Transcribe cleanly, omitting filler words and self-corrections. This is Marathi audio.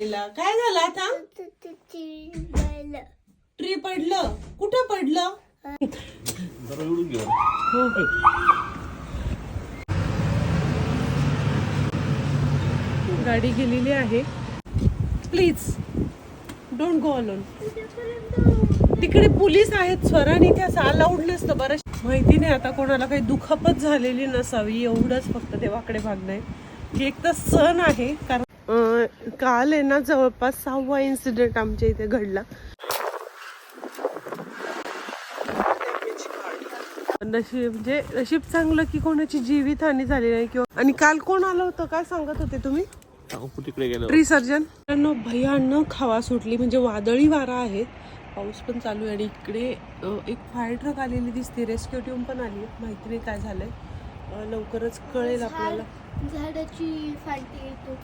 काय झालं आता? ट्री पडलं. कुठं पडलं? गाडी गेलेली आहे. Please don't go alone. तिकडे पोलीस आहेत सर आणि त्या अलाउड नसतं. बरं माहिती नाही आता कोणाला काही दुखापत झालेली नसावी एवढंच फक्त देवाकडे भागणं आहे की एक तर सण आहे. कारण काल आहे ना जवळपास 6वा इन्सिडेंट आमच्या इथे घडला. नशीब चांगलं की कोणाची जीवितहानी झाली नाही किंवा. आणि काल कोण आलं होतं काय सांगत होते तुम्ही? Tree surgeon. भयानक हवा सुटली म्हणजे वादळी वारा आहे. पाऊस पण चालू आहे आणि इकडे एक फायर ट्रक आलेली दिसते. रेस्क्यू टीम पण आली. माहिती नाही काय झालंय. लवकरच कळेल आपल्याला. झाडाची फाटी येतो.